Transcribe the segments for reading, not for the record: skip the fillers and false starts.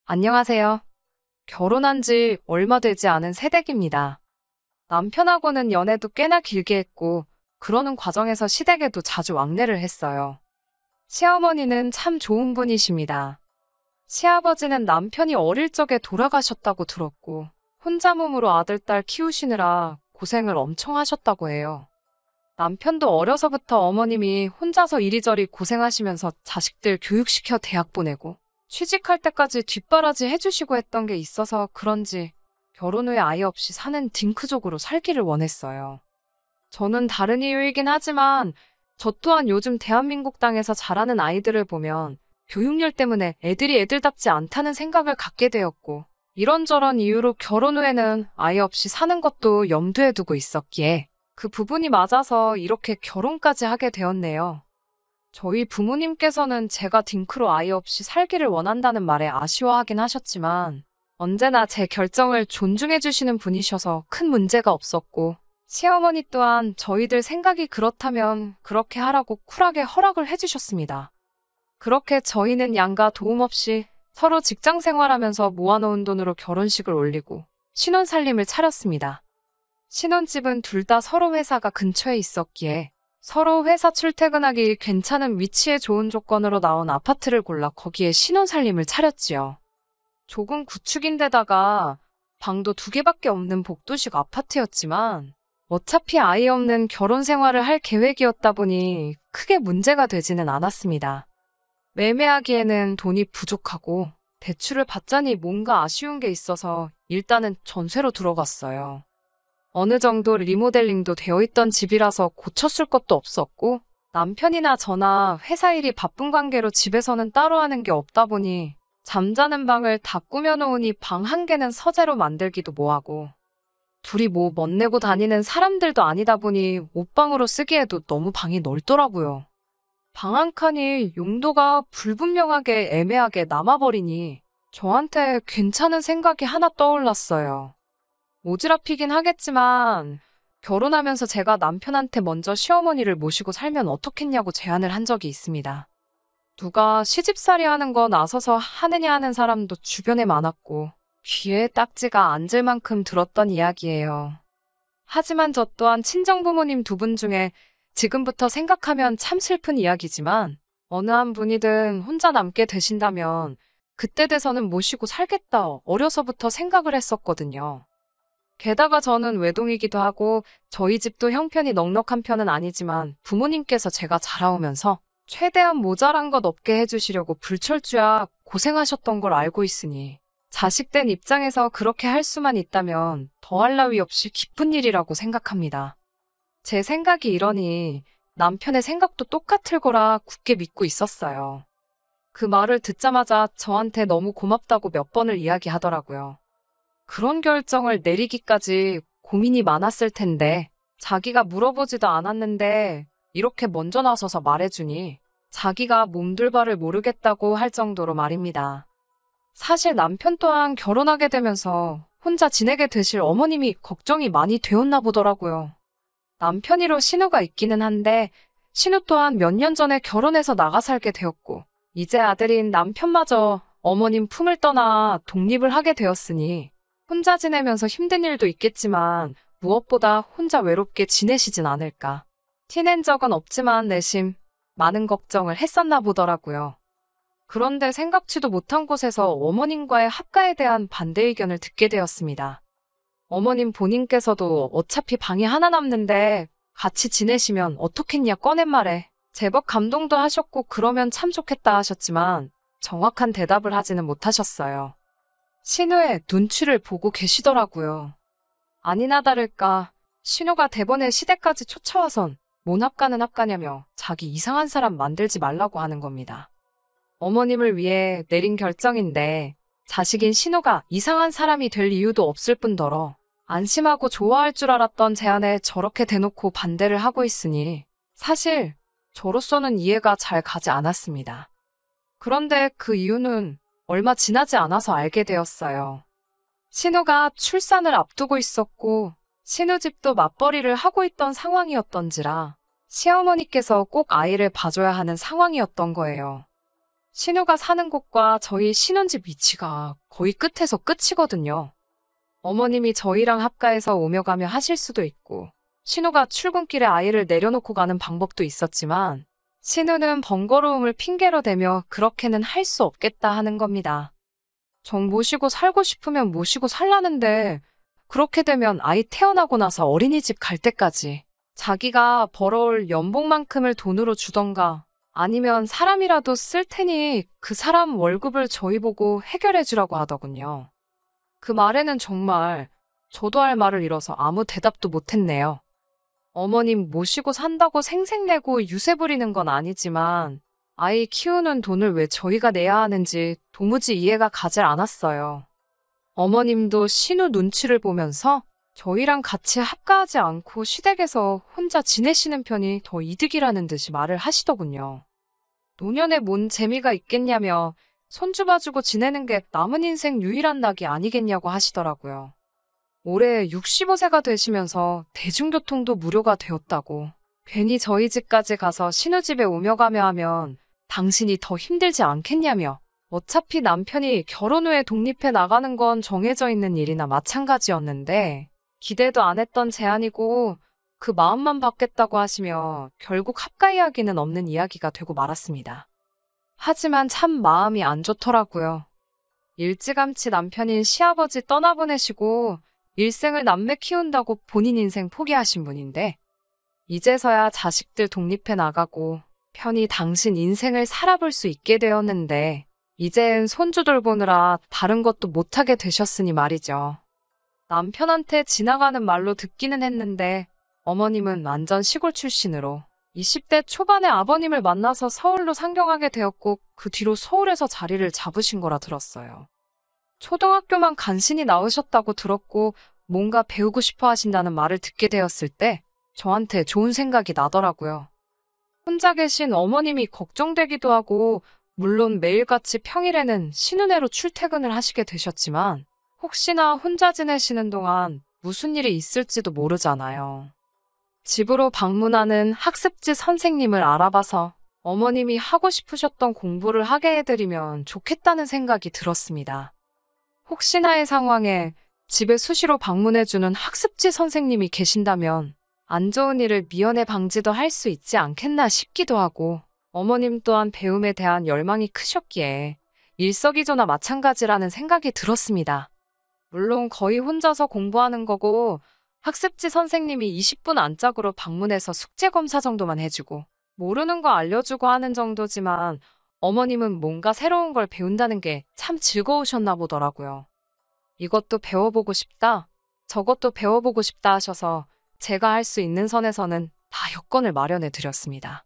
안녕하세요. 결혼한 지 얼마 되지 않은 새댁입니다. 남편하고는 연애도 꽤나 길게 했고, 그러는 과정에서 시댁에도 자주 왕래를 했어요. 시어머니는 참 좋은 분이십니다. 시아버지는 남편이 어릴 적에 돌아가셨다고 들었고, 혼자 몸으로 아들, 딸 키우시느라 고생을 엄청 하셨다고 해요. 남편도 어려서부터 어머님이 혼자서 이리저리 고생하시면서 자식들 교육시켜 대학 보내고, 취직할 때까지 뒷바라지 해주시고 했던 게 있어서 그런지 결혼 후에 아이 없이 사는 딩크족으로 살기를 원했어요. 저는 다른 이유이긴 하지만 저 또한 요즘 대한민국 땅에서 자라는 아이들을 보면 교육열 때문에 애들이 애들답지 않다는 생각을 갖게 되었고, 이런저런 이유로 결혼 후에는 아이 없이 사는 것도 염두에 두고 있었기에 그 부분이 맞아서 이렇게 결혼까지 하게 되었네요. 저희 부모님께서는 제가 딩크로 아이 없이 살기를 원한다는 말에 아쉬워하긴 하셨지만 언제나 제 결정을 존중해 주시는 분이셔서 큰 문제가 없었고, 시어머니 또한 저희들 생각이 그렇다면 그렇게 하라고 쿨하게 허락을 해주셨습니다. 그렇게 저희는 양가 도움 없이 서로 직장 생활하면서 모아놓은 돈으로 결혼식을 올리고 신혼살림을 차렸습니다. 신혼집은 둘 다 서로 회사가 근처에 있었기에 서로 회사 출퇴근하기 괜찮은 위치에 좋은 조건으로 나온 아파트를 골라 거기에 신혼살림을 차렸지요. 조금 구축인데다가 방도 2개밖에 없는 복도식 아파트였지만 어차피 아이 없는 결혼 생활을 할 계획이었다 보니 크게 문제가 되지는 않았습니다. 매매하기에는 돈이 부족하고 대출을 받자니 뭔가 아쉬운 게 있어서 일단은 전세로 들어갔어요. 어느 정도 리모델링도 되어 있던 집이라서 고쳤을 것도 없었고, 남편이나 저나 회사 일이 바쁜 관계로 집에서는 따로 하는 게 없다 보니 잠자는 방을 다 꾸며놓으니 방 1개는 서재로 만들기도 뭐하고, 둘이 뭐 멋내고 다니는 사람들도 아니다 보니 옷방으로 쓰기에도 너무 방이 넓더라고요. 방 1칸이 용도가 불분명하게 애매하게 남아버리니 저한테 괜찮은 생각이 하나 떠올랐어요. 오지랖이긴 하겠지만 결혼하면서 제가 남편한테 먼저 시어머니를 모시고 살면 어떻겠냐고 제안을 한 적이 있습니다. 누가 시집살이 하는 거 나서서 하느냐 하는 사람도 주변에 많았고 귀에 딱지가 앉을 만큼 들었던 이야기예요. 하지만 저 또한 친정부모님 2분 중에 지금부터 생각하면 참 슬픈 이야기지만 어느 한 분이든 혼자 남게 되신다면 그때 돼서는 모시고 살겠다 어려서부터 생각을 했었거든요. 게다가 저는 외동이기도 하고 저희 집도 형편이 넉넉한 편은 아니지만 부모님께서 제가 자라오면서 최대한 모자란 것 없게 해주시려고 불철주야 고생하셨던 걸 알고 있으니 자식된 입장에서 그렇게 할 수만 있다면 더할 나위 없이 기쁜 일이라고 생각합니다. 제 생각이 이러니 남편의 생각도 똑같을 거라 굳게 믿고 있었어요. 그 말을 듣자마자 저한테 너무 고맙다고 몇 번을 이야기하더라고요. 그런 결정을 내리기까지 고민이 많았을 텐데 자기가 물어보지도 않았는데 이렇게 먼저 나서서 말해주니 자기가 몸둘 바를 모르겠다고 할 정도로 말입니다. 사실 남편 또한 결혼하게 되면서 혼자 지내게 되실 어머님이 걱정이 많이 되었나 보더라고요. 남편이로 신우가 있기는 한데 신우 또한 몇 년 전에 결혼해서 나가 살게 되었고 이제 아들인 남편마저 어머님 품을 떠나 독립을 하게 되었으니 혼자 지내면서 힘든 일도 있겠지만 무엇보다 혼자 외롭게 지내시진 않을까. 티낸 적은 없지만 내심 많은 걱정을 했었나 보더라고요. 그런데 생각지도 못한 곳에서 어머님과의 합가에 대한 반대 의견을 듣게 되었습니다. 어머님 본인께서도 어차피 방이 하나 남는데 같이 지내시면 어떻겠냐 꺼낸 말에 제법 감동도 하셨고 그러면 참 좋겠다 하셨지만 정확한 대답을 하지는 못하셨어요. 신우의 눈치를 보고 계시더라고요. 아니나 다를까 신우가 대번에 시댁까지 쫓아와선 뭔 합가는 합가냐며 자기 이상한 사람 만들지 말라고 하는 겁니다. 어머님을 위해 내린 결정인데 자식인 신우가 이상한 사람이 될 이유도 없을 뿐더러 안심하고 좋아할 줄 알았던 제안에 저렇게 대놓고 반대를 하고 있으니 사실 저로서는 이해가 잘 가지 않았습니다. 그런데 그 이유는 얼마 지나지 않아서 알게 되었어요. 신우가 출산을 앞두고 있었고 신우 집도 맞벌이를 하고 있던 상황이었던지라 시어머니께서 꼭 아이를 봐줘야 하는 상황이었던 거예요. 신우가 사는 곳과 저희 신혼집 위치가 거의 끝에서 끝이거든요. 어머님이 저희랑 합가해서 오며 가며 하실 수도 있고, 신우가 출근길에 아이를 내려놓고 가는 방법도 있었지만, 신우는 번거로움을 핑계로 대며 그렇게는 할 수 없겠다 하는 겁니다. 정 모시고 살고 싶으면 모시고 살라는데, 그렇게 되면 아이 태어나고 나서 어린이집 갈 때까지 자기가 벌어올 연봉만큼을 돈으로 주던가, 아니면 사람이라도 쓸 테니 그 사람 월급을 저희 보고 해결해 주라고 하더군요. 그 말에는 정말 저도 할 말을 잃어서 아무 대답도 못했네요. 어머님 모시고 산다고 생색내고 유세 부리는 건 아니지만 아이 키우는 돈을 왜 저희가 내야 하는지 도무지 이해가 가질 않았어요. 어머님도 신우 눈치를 보면서 저희랑 같이 합가하지 않고 시댁에서 혼자 지내시는 편이 더 이득이라는 듯이 말을 하시더군요. 노년에 뭔 재미가 있겠냐며 손주 봐주고 지내는 게 남은 인생 유일한 낙이 아니겠냐고 하시더라고요. 올해 65세가 되시면서 대중교통도 무료가 되었다고. 괜히 저희 집까지 가서 신우집에 오며 가며 하면 당신이 더 힘들지 않겠냐며. 어차피 남편이 결혼 후에 독립해 나가는 건 정해져 있는 일이나 마찬가지였는데 기대도 안 했던 제안이고 그 마음만 받겠다고 하시며 결국 합가 이야기는 없는 이야기가 되고 말았습니다. 하지만 참 마음이 안 좋더라고요. 일찌감치 남편인 시아버지 떠나보내시고 일생을 남매 키운다고 본인 인생 포기하신 분인데 이제서야 자식들 독립해 나가고 편히 당신 인생을 살아볼 수 있게 되었는데 이젠 손주 돌보느라 다른 것도 못하게 되셨으니 말이죠. 남편한테 지나가는 말로 듣기는 했는데 어머님은 완전 시골 출신으로 20대 초반에 아버님을 만나서 서울로 상경하게 되었고 그 뒤로 서울에서 자리를 잡으신 거라 들었어요. 초등학교만 간신히 나오셨다고 들었고 뭔가 배우고 싶어 하신다는 말을 듣게 되었을 때 저한테 좋은 생각이 나더라고요. 혼자 계신 어머님이 걱정되기도 하고 물론 매일같이 평일에는 신은혜로 출퇴근을 하시게 되셨지만 혹시나 혼자 지내시는 동안 무슨 일이 있을지도 모르잖아요. 집으로 방문하는 학습지 선생님을 알아봐서 어머님이 하고 싶으셨던 공부를 하게 해드리면 좋겠다는 생각이 들었습니다. 혹시나의 상황에 집에 수시로 방문해주는 학습지 선생님이 계신다면 안 좋은 일을 미연에 방지도 할 수 있지 않겠나 싶기도 하고 어머님 또한 배움에 대한 열망이 크셨기에 일석이조나 마찬가지라는 생각이 들었습니다. 물론 거의 혼자서 공부하는 거고 학습지 선생님이 20분 안짝으로 방문해서 숙제 검사 정도만 해주고 모르는 거 알려주고 하는 정도지만 어머님은 뭔가 새로운 걸 배운다는 게 참 즐거우셨나 보더라고요. 이것도 배워보고 싶다, 저것도 배워보고 싶다 하셔서 제가 할 수 있는 선에서는 다 여건을 마련해 드렸습니다.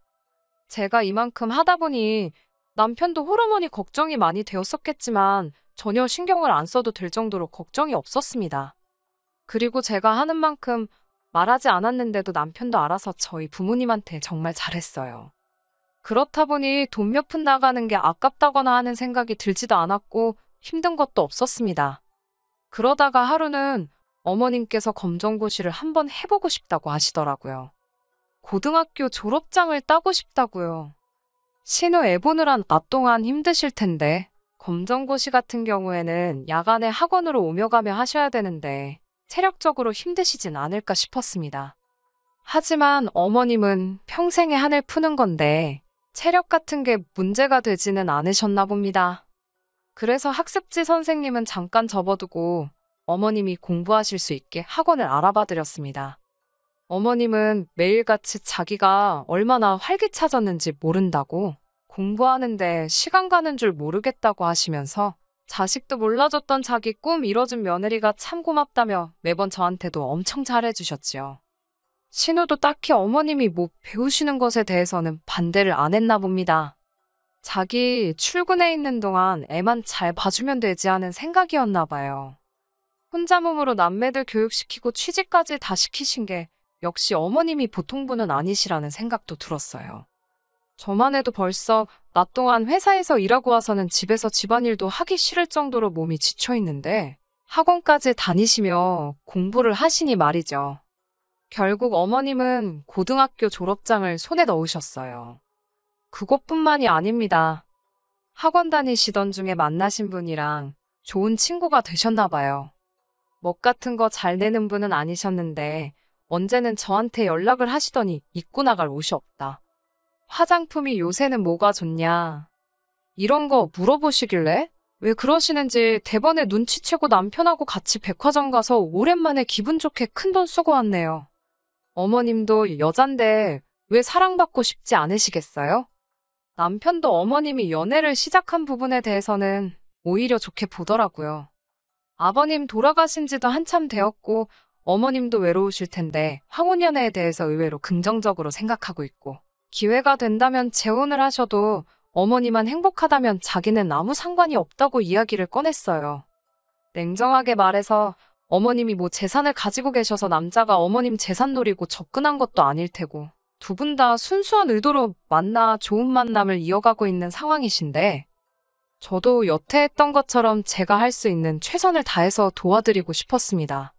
제가 이만큼 하다 보니 남편도 호르몬이 걱정이 많이 되었었겠지만 전혀 신경을 안 써도 될 정도로 걱정이 없었습니다. 그리고 제가 하는 만큼 말하지 않았는데도 남편도 알아서 저희 부모님한테 정말 잘했어요. 그렇다 보니 돈 몇 푼 나가는 게 아깝다거나 하는 생각이 들지도 않았고 힘든 것도 없었습니다. 그러다가 하루는 어머님께서 검정고시를 한번 해보고 싶다고 하시더라고요. 고등학교 졸업장을 따고 싶다고요. 신우 애 보느란 낮 동안 힘드실 텐데 검정고시 같은 경우에는 야간에 학원으로 오며 가며 하셔야 되는데 체력적으로 힘드시진 않을까 싶었습니다. 하지만 어머님은 평생의 한을 푸는 건데 체력 같은 게 문제가 되지는 않으셨나 봅니다. 그래서 학습지 선생님은 잠깐 접어두고 어머님이 공부하실 수 있게 학원을 알아봐 드렸습니다. 어머님은 매일같이 자기가 얼마나 활기차졌는지 모른다고 공부하는데 시간 가는 줄 모르겠다고 하시면서 자식도 몰라줬던 자기 꿈 이뤄준 며느리가 참 고맙다며 매번 저한테도 엄청 잘해주셨지요. 신우도 딱히 어머님이 뭐 배우시는 것에 대해서는 반대를 안 했나 봅니다. 자기 출근해 있는 동안 애만 잘 봐주면 되지 하는 생각이었나 봐요. 혼자 몸으로 남매들 교육시키고 취직까지 다 시키신 게 역시 어머님이 보통 분은 아니시라는 생각도 들었어요. 저만 해도 벌써 낮 동안 회사에서 일하고 와서는 집에서 집안일도 하기 싫을 정도로 몸이 지쳐 있는데 학원까지 다니시며 공부를 하시니 말이죠. 결국 어머님은 고등학교 졸업장을 손에 넣으셨어요. 그것뿐만이 아닙니다. 학원 다니시던 중에 만나신 분이랑 좋은 친구가 되셨나 봐요. 멋 같은 거 잘 내는 분은 아니셨는데 언제는 저한테 연락을 하시더니 입고 나갈 옷이 없다. 화장품이 요새는 뭐가 좋냐? 이런 거 물어보시길래 왜 그러시는지 대번에 눈치채고 남편하고 같이 백화점 가서 오랜만에 기분 좋게 큰돈 쓰고 왔네요. 어머님도 여잔데 왜 사랑받고 싶지 않으시겠어요? 남편도 어머님이 연애를 시작한 부분에 대해서는 오히려 좋게 보더라고요. 아버님 돌아가신 지도 한참 되었고 어머님도 외로우실 텐데 황혼연애에 대해서 의외로 긍정적으로 생각하고 있고 기회가 된다면 재혼을 하셔도 어머니만 행복하다면 자기는 아무 상관이 없다고 이야기를 꺼냈어요. 냉정하게 말해서 어머님이 뭐 재산을 가지고 계셔서 남자가 어머님 재산 노리고 접근한 것도 아닐 테고 두 분 다 순수한 의도로 만나 좋은 만남을 이어가고 있는 상황이신데 저도 여태 했던 것처럼 제가 할 수 있는 최선을 다해서 도와드리고 싶었습니다.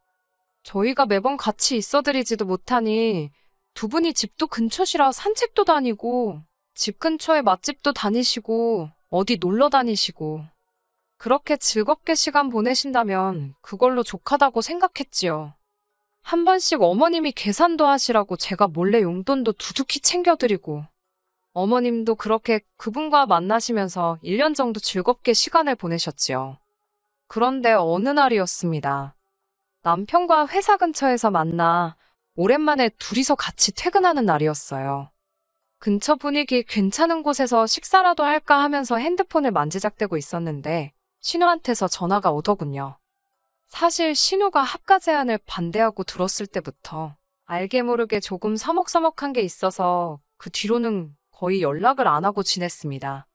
저희가 매번 같이 있어드리지도 못하니 두 분이 집도 근처시라 산책도 다니고 집 근처에 맛집도 다니시고 어디 놀러 다니시고 그렇게 즐겁게 시간 보내신다면 그걸로 족하다고 생각했지요. 한 번씩 어머님이 계산도 하시라고 제가 몰래 용돈도 두둑히 챙겨드리고 어머님도 그렇게 그분과 만나시면서 1년 정도 즐겁게 시간을 보내셨지요. 그런데 어느 날이었습니다. 남편과 회사 근처에서 만나 오랜만에 둘이서 같이 퇴근하는 날이었어요. 근처 분위기 괜찮은 곳에서 식사라도 할까 하면서 핸드폰을 만지작대고 있었는데 신우한테서 전화가 오더군요. 사실 신우가 합가 제안을 반대하고 들었을 때부터 알게 모르게 조금 서먹서먹한 게 있어서 그 뒤로는 거의 연락을 안 하고 지냈습니다.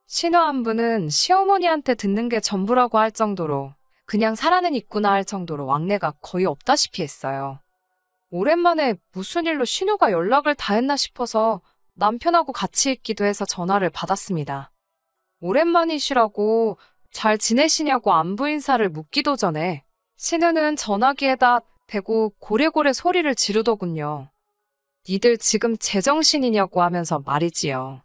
신우 안부는 시어머니한테 듣는 게 전부라고 할 정도로 그냥 살아는 있구나 할 정도로 왕래가 거의 없다시피 했어요. 오랜만에 무슨 일로 신우가 연락을 다 했나 싶어서 남편하고 같이 있기도 해서 전화를 받았습니다. 오랜만이시라고 잘 지내시냐고 안부 인사를 묻기도 전에 신우는 전화기에다 대고 고래고래 소리를 지르더군요. 니들 지금 제정신이냐고 하면서 말이지요.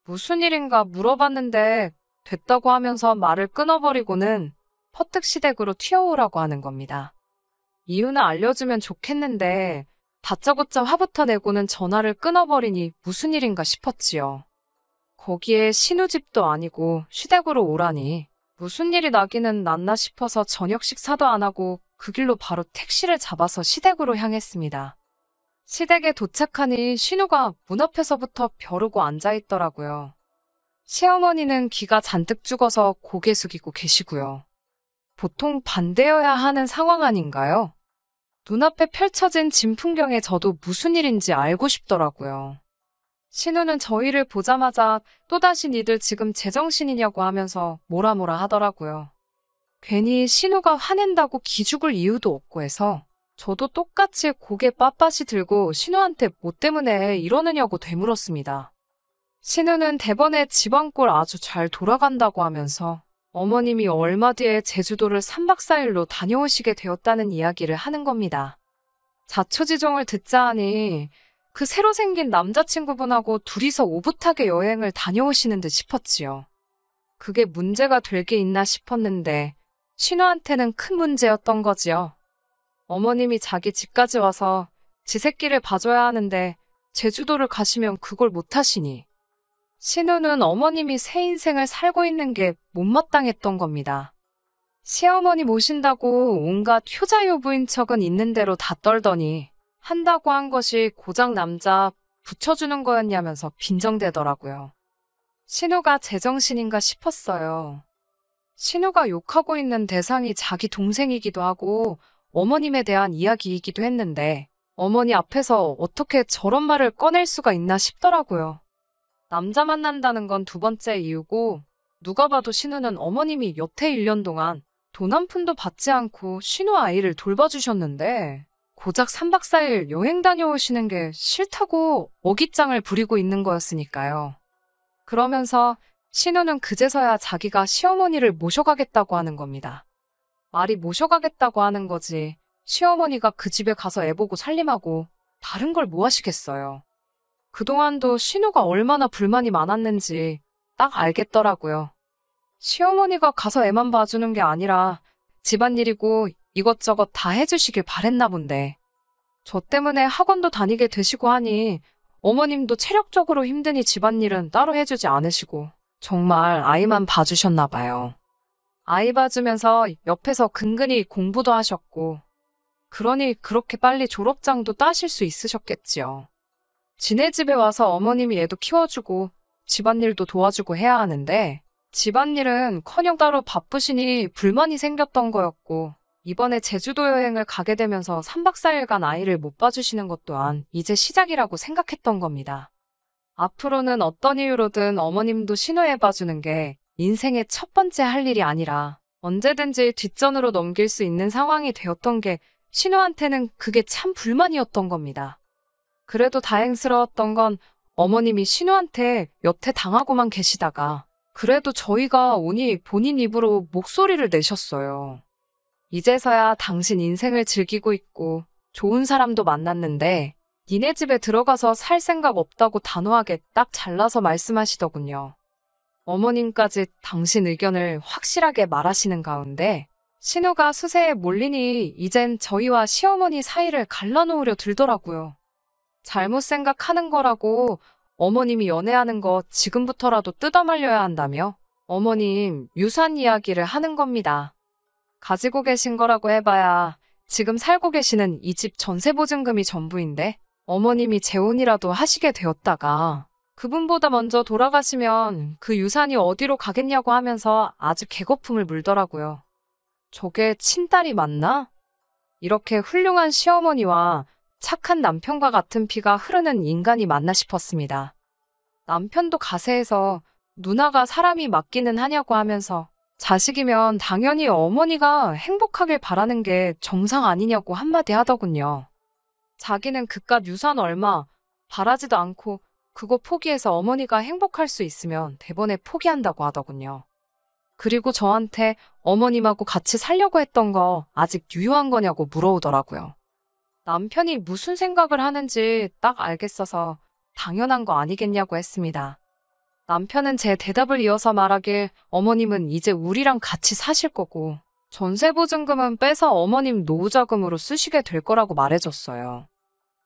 무슨 일인가 물어봤는데 됐다고 하면서 말을 끊어버리고는 퍼뜩시댁으로 튀어오라고 하는 겁니다. 이유는 알려주면 좋겠는데 다짜고짜 화부터 내고는 전화를 끊어버리니 무슨 일인가 싶었지요. 거기에 신우 집도 아니고 시댁으로 오라니 무슨 일이 나기는 났나 싶어서 저녁 식사도 안 하고 그 길로 바로 택시를 잡아서 시댁으로 향했습니다. 시댁에 도착하니 신우가 문 앞에서부터 벼르고 앉아있더라고요. 시어머니는 기가 잔뜩 죽어서 고개 숙이고 계시고요. 보통 반대여야 하는 상황 아닌가요? 눈앞에 펼쳐진 진풍경에 저도 무슨 일인지 알고 싶더라고요. 신우는 저희를 보자마자 또다시 니들 지금 제정신이냐고 하면서 뭐라 하더라고요. 괜히 신우가 화낸다고 기죽을 이유도 없고 해서 저도 똑같이 고개 빳빳이 들고 신우한테 뭐 때문에 이러느냐고 되물었습니다. 신우는 대번에 집안꼴 아주 잘 돌아간다고 하면서 어머님이 얼마 뒤에 제주도를 3박 4일로 다녀오시게 되었다는 이야기를 하는 겁니다. 자초지종을 듣자 하니 그 새로 생긴 남자친구분하고 둘이서 오붓하게 여행을 다녀오시는 듯 싶었지요. 그게 문제가 될 게 있나 싶었는데 신우한테는 큰 문제였던 거지요. 어머님이 자기 집까지 와서 지 새끼를 봐줘야 하는데 제주도를 가시면 그걸 못하시니 신우는 어머님이 새 인생을 살고 있는 게 못마땅했던 겁니다. 시어머니 모신다고 온갖 효자효부인 척은 있는 대로 다 떨더니 한다고 한 것이 고작 남자 붙여주는 거였냐면서 빈정대더라고요. 신우가 제정신인가 싶었어요. 신우가 욕하고 있는 대상이 자기 동생이기도 하고 어머님에 대한 이야기이기도 했는데 어머니 앞에서 어떻게 저런 말을 꺼낼 수가 있나 싶더라고요. 남자 만난다는 건 두 번째 이유고 누가 봐도 신우는 어머님이 여태 1년 동안 돈 한 푼도 받지 않고 신우 아이를 돌봐주셨는데 고작 3박 4일 여행 다녀오시는 게 싫다고 어깃장을 부리고 있는 거였으니까요. 그러면서 신우는 그제서야 자기가 시어머니를 모셔가겠다고 하는 겁니다. 말이 모셔가겠다고 하는 거지 시어머니가 그 집에 가서 애보고 살림하고 다른 걸 뭐 하시겠어요. 그동안도 신우가 얼마나 불만이 많았는지 딱 알겠더라고요. 시어머니가 가서 애만 봐주는 게 아니라 집안일이고 이것저것 다 해주시길 바랬나 본데. 저 때문에 학원도 다니게 되시고 하니 어머님도 체력적으로 힘드니 집안일은 따로 해주지 않으시고 정말 아이만 봐주셨나 봐요. 아이 봐주면서 옆에서 근근히 공부도 하셨고 그러니 그렇게 빨리 졸업장도 따실 수 있으셨겠지요. 지네 집에 와서 어머님이 애도 키워주고 집안일도 도와주고 해야 하는데 집안일은커녕 따로 바쁘시니 불만이 생겼던 거였고 이번에 제주도 여행을 가게 되면서 3박 4일간 아이를 못 봐주시는 것 또한 이제 시작이라고 생각했던 겁니다. 앞으로는 어떤 이유로든 어머님도 신우해봐주는 게 인생의 첫 번째 할 일이 아니라 언제든지 뒷전으로 넘길 수 있는 상황이 되었던 게 신우한테는 그게 참 불만이었던 겁니다. 그래도 다행스러웠던 건 어머님이 신우한테 여태 당하고만 계시다가 그래도 저희가 오니 본인 입으로 목소리를 내셨어요. 이제서야 당신 인생을 즐기고 있고 좋은 사람도 만났는데 니네 집에 들어가서 살 생각 없다고 단호하게 딱 잘라서 말씀하시더군요. 어머님까지 당신 의견을 확실하게 말하시는 가운데 신우가 수세에 몰리니 이젠 저희와 시어머니 사이를 갈라놓으려 들더라고요. 잘못 생각하는 거라고 어머님이 연애하는 거 지금부터라도 뜯어말려야 한다며 어머님 유산 이야기를 하는 겁니다. 가지고 계신 거라고 해봐야 지금 살고 계시는 이 집 전세보증금이 전부인데 어머님이 재혼이라도 하시게 되었다가 그분보다 먼저 돌아가시면 그 유산이 어디로 가겠냐고 하면서 아주 개거품을 물더라고요. 저게 친딸이 맞나? 이렇게 훌륭한 시어머니와 착한 남편과 같은 피가 흐르는 인간이 맞나 싶었습니다. 남편도 가세해서 누나가 사람이 맞기는 하냐고 하면서 자식이면 당연히 어머니가 행복하길 바라는 게 정상 아니냐고 한마디 하더군요. 자기는 그깟 유산 얼마 바라지도 않고 그거 포기해서 어머니가 행복할 수 있으면 대번에 포기한다고 하더군요. 그리고 저한테 어머님하고 같이 살려고 했던 거 아직 유효한 거냐고 물어오더라고요. 남편이 무슨 생각을 하는지 딱 알겠어서 당연한 거 아니겠냐고 했습니다. 남편은 제 대답을 이어서 말하길 어머님은 이제 우리랑 같이 사실 거고 전세보증금은 빼서 어머님 노후자금으로 쓰시게 될 거라고 말해줬어요.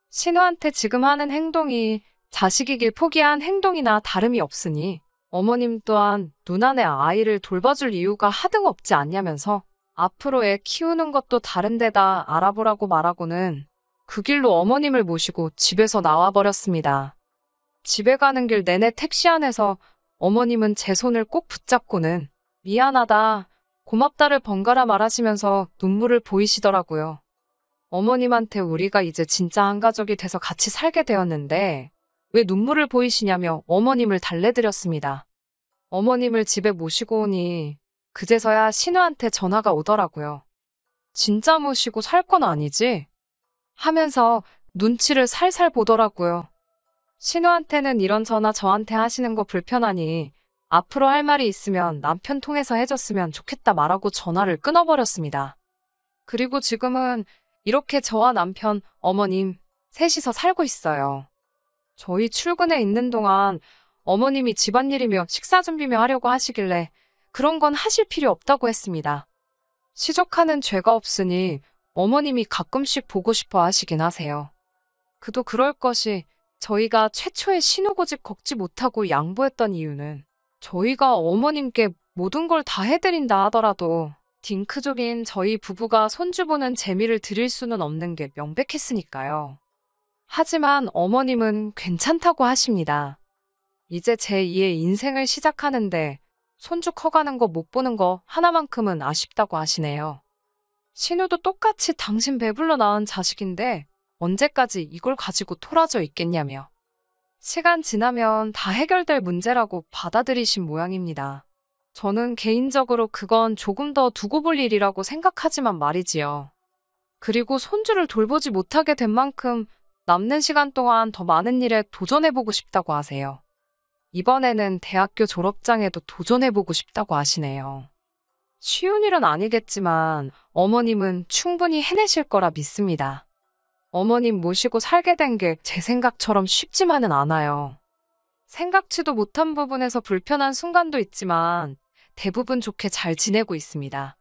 신우한테 지금 하는 행동이 자식이길 포기한 행동이나 다름이 없으니 어머님 또한 누나네 아이를 돌봐줄 이유가 하등없지 않냐면서 앞으로 애 키우는 것도 다른 데다 알아보라고 말하고는 그 길로 어머님을 모시고 집에서 나와버렸습니다. 집에 가는 길 내내 택시 안에서 어머님은 제 손을 꼭 붙잡고는 미안하다, 고맙다를 번갈아 말하시면서 눈물을 보이시더라고요. 어머님한테 우리가 이제 진짜 한 가족이 돼서 같이 살게 되었는데 왜 눈물을 보이시냐며 어머님을 달래드렸습니다. 어머님을 집에 모시고 오니 그제서야 신우한테 전화가 오더라고요. 진짜 모시고 살 건 아니지? 하면서 눈치를 살살 보더라고요. 신우한테는 이런 전화 저한테 하시는 거 불편하니 앞으로 할 말이 있으면 남편 통해서 해줬으면 좋겠다 말하고 전화를 끊어버렸습니다. 그리고 지금은 이렇게 저와 남편, 어머님 셋이서 살고 있어요. 저희 출근해 있는 동안 어머님이 집안일이며 식사 준비며 하려고 하시길래 그런 건 하실 필요 없다고 했습니다. 시족하는 죄가 없으니 어머님이 가끔씩 보고 싶어 하시긴 하세요. 그도 그럴 것이 저희가 최초의 신우고집 걷지 못하고 양보했던 이유는 저희가 어머님께 모든 걸 다 해드린다 하더라도 딩크족인 저희 부부가 손주 보는 재미를 드릴 수는 없는 게 명백했으니까요. 하지만 어머님은 괜찮다고 하십니다. 이제 제2의 인생을 시작하는데 손주 커가는 거 못 보는 거 하나만큼은 아쉽다고 하시네요. 신우도 똑같이 당신 배불러 낳은 자식인데 언제까지 이걸 가지고 토라져 있겠냐며. 시간 지나면 다 해결될 문제라고 받아들이신 모양입니다. 저는 개인적으로 그건 조금 더 두고 볼 일이라고 생각하지만 말이지요. 그리고 손주를 돌보지 못하게 된 만큼 남는 시간 동안 더 많은 일에 도전해보고 싶다고 하세요. 이번에는 대학교 졸업장에도 도전해보고 싶다고 하시네요. 쉬운 일은 아니겠지만 어머님은 충분히 해내실 거라 믿습니다. 어머님 모시고 살게 된 게 제 생각처럼 쉽지만은 않아요. 생각지도 못한 부분에서 불편한 순간도 있지만 대부분 좋게 잘 지내고 있습니다.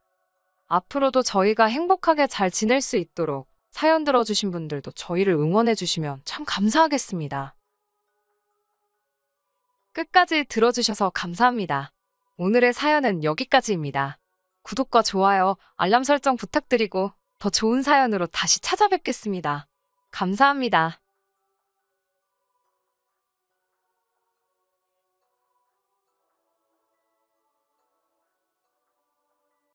앞으로도 저희가 행복하게 잘 지낼 수 있도록 사연 들어주신 분들도 저희를 응원해주시면 참 감사하겠습니다. 끝까지 들어주셔서 감사합니다. 오늘의 사연은 여기까지입니다. 구독과 좋아요, 알람 설정 부탁드리고 더 좋은 사연으로 다시 찾아뵙겠습니다. 감사합니다.